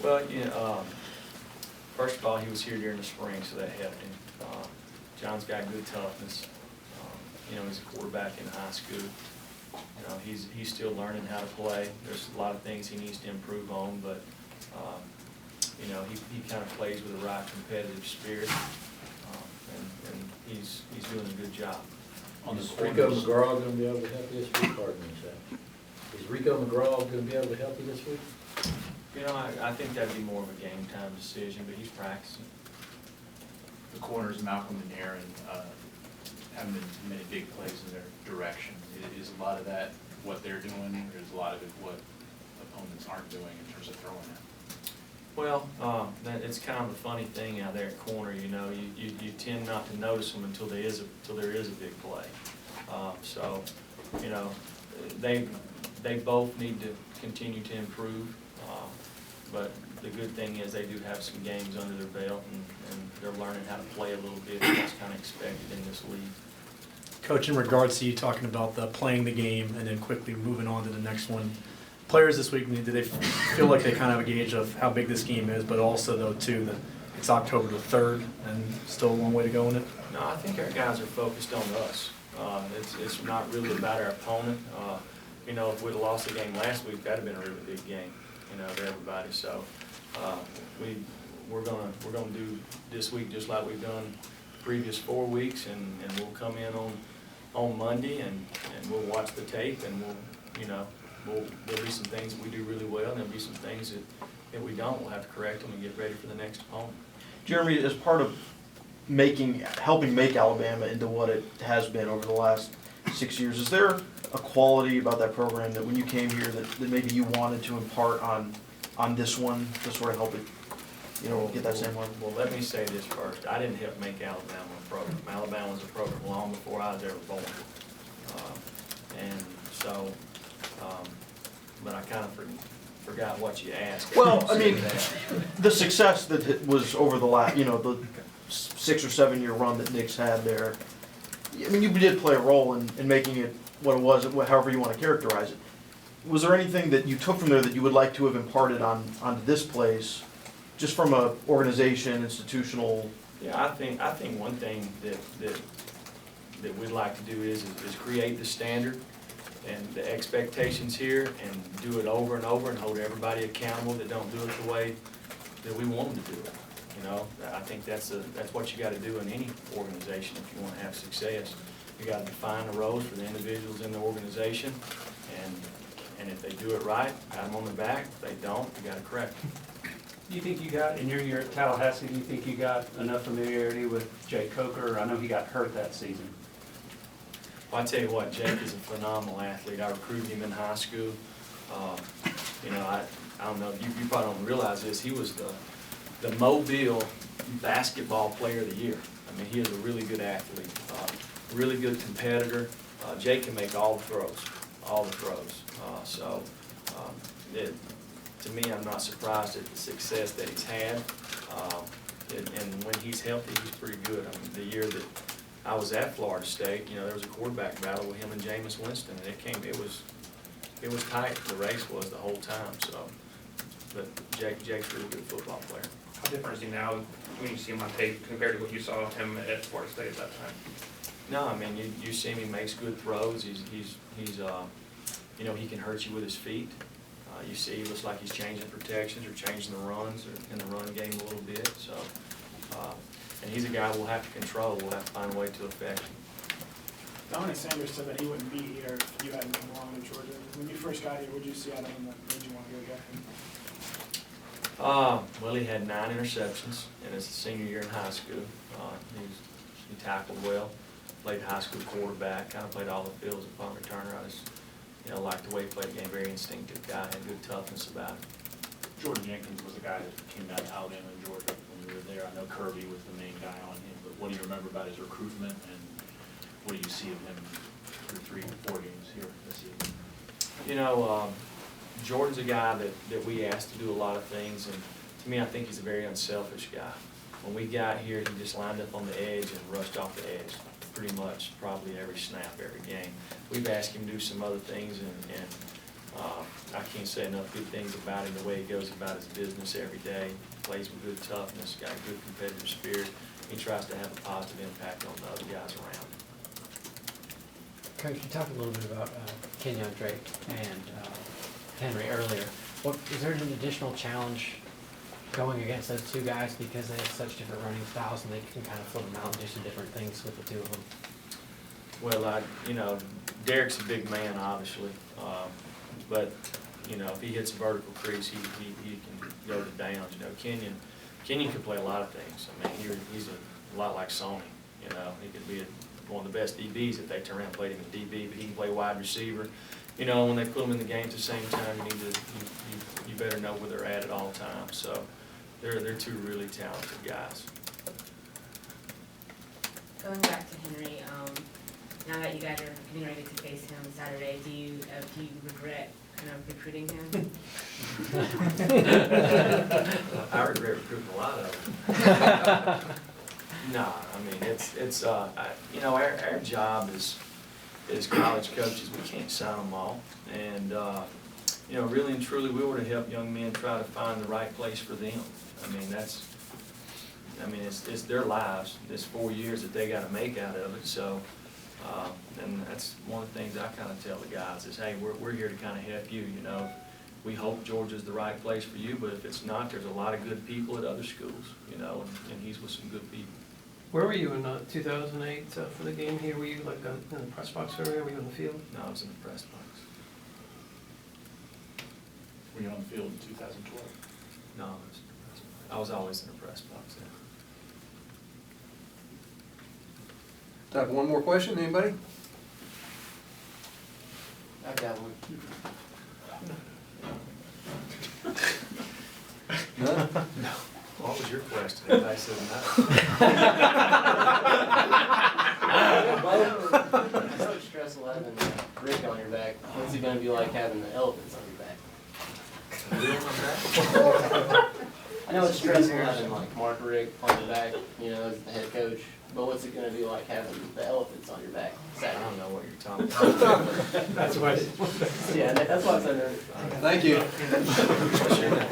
Well, first of all, he was here during the spring, so that helped him. John's got good toughness. He's a quarterback in high school. He's still learning how to play. There's a lot of things he needs to improve on, but he kind of plays with the right competitive spirit, and he's doing a good job. Is Rico McGraw going to be able to help you this week? Pardon me, Zach. Is Rico McGraw going to be able to help you this week? I think that'd be more of a game time decision, but he's practicing. The corners, Malcolm and Aaron, haven't been many big plays in their direction. Is a lot of that what they're doing, or is a lot of it what opponents aren't doing in terms of throwing it? Well, it's kind of a funny thing out there at corner. You tend not to notice them until there is a big play. They both need to continue to improve. But the good thing is they do have some games under their belt, and they're learning how to play a little bit, and that's kind of expected in this league. Coach, in regards to you talking about playing the game and then quickly moving on to the next one, players this week, do they feel like they kind of have a gauge of how big this game is, but also, though, too, that it's October the 3rd and still a long way to go in it? No, I think our guys are focused on us. It's not really about our opponent. If we'd have lost the game last week, that'd have been a really big game, to everybody. So we're gonna do this week just like we've done the previous 4 weeks, and we'll come in on Monday and we'll watch the tape, and there'll be some things that we do really well, and there'll be some things that we don't. We'll have to correct them and get ready for the next opponent. Jeremy, as part of helping make Alabama into what it has been over the last 6 years, is there a quality about that program that when you came here that maybe you wanted to impart on this one to sort of help it, get that same one? Well, let me say this first. I didn't help make Alabama a program. Alabama was a program long before I was ever born. But I kind of forgot what you asked. Well, I mean, the success that it was over the last, the 6 or 7 year run that Nick's had there, I mean, you did play a role in making it what it was, however you want to characterize it. Was there anything that you took from there that you would like to have imparted onto this place, just from a organization, institutional? Yeah, I think one thing that we'd like to do is create the standard and the expectations here, and do it over and over, and hold everybody accountable that don't do it the way that we want them to do it. I think that's what you got to do in any organization if you want to have success. You got to define the roles for the individuals in the organization, and if they do it right, pat them on the back. If they don't, you got to correct them. Do you think you got, in your year at Tallahassee, do you think you got enough familiarity with Jake Coker? I know he got hurt that season. Well, I tell you what, Jake is a phenomenal athlete. I recruited him in high school. I don't know, you probably don't realize this. He was the Mobile basketball player of the year. I mean, he is a really good athlete, really good competitor. Jake can make all the throws. To me, I'm not surprised at the success that he's had. And when he's healthy, he's pretty good. I mean, the year that I was at Florida State, there was a quarterback battle with him and Jameis Winston, and it was tight. The race was the whole time. So, but Jake's a really good football player. How different is he now when you see him on tape compared to what you saw him at Florida State at that time? No, I mean you see him. He makes good throws. He's he can hurt you with his feet. You see, he looks like he's changing protections or changing the runs or in the run game a little bit. So, and he's a guy we'll have to control. We'll have to find a way to affect him. Dominic Sanders said that he wouldn't be here if you hadn't been along in Georgia. When you first got here, what did you see out of him that made you want to go get him? Well, he had 9 interceptions in his senior year in high school. He tackled well, played high school quarterback, kind of played all the fields at punt returner. I just liked the way he played the game. Very instinctive guy, had good toughness about him. Jordan Jenkins was a guy that came down to Alabama and Georgia when we were there. I know Kirby was the main guy on him, but what do you remember about his recruitment, and what do you see of him through 3 or 4 games here this season? Jordan's a guy that we asked to do a lot of things, and to me, I think he's a very unselfish guy. When we got here, he just lined up on the edge and rushed off the edge pretty much probably every snap, every game. We've asked him to do some other things, and I can't say enough good things about him, the way he goes about his business every day, plays with good toughness, got a good competitive spirit. He tries to have a positive impact on the other guys around him. Coach, you talked a little bit about Kenyon Drake and Henry earlier. Is there an additional challenge going against those two guys because they have such different running styles and they can kind of flip them out and do some different things with the two of them? Well, Derek's a big man, obviously, but, if he hits a vertical crease, he can go to downs. Kenyon can play a lot of things. I mean, he's a lot like Sony, he could be one of the best DBs if they turn around and played him in DB, but he can play wide receiver. When they put them in the game at the same time, you better know where they're at all times. So they're two really talented guys. Going back to Henry, now that you guys are getting ready to face him Saturday, do you regret kind of recruiting him? I regret recruiting a lot of them. No, it's our job as college coaches, we can't sign them all. And, really and truly, we were to help young men try to find the right place for them. It's their lives, it's 4 years that they got to make out of it. So, and that's one of the things I kind of tell the guys is, hey, we're here to kind of help you. We hope Georgia's the right place for you, but if it's not, there's a lot of good people at other schools, and he's with some good people. Where were you in 2008 for the game here? Were you like in the press box area? Were you on the field? No, I was in the press box. Were you on the field in 2012? No, I was in the press box. I was always in the press box, yeah. Time for one more question, anybody? I've got one. None? What was your question? I said no. Coach Stress 11, Rick on your back. What's it going to be like having the elephants on your back? I know it's Stress 11, like Mark Rick on your back, as the head coach. But what's it going to be like having the elephants on your back I Saturday? don't know what you're talking about. That's why. Yeah, that's why I said. Thank you. What's your name?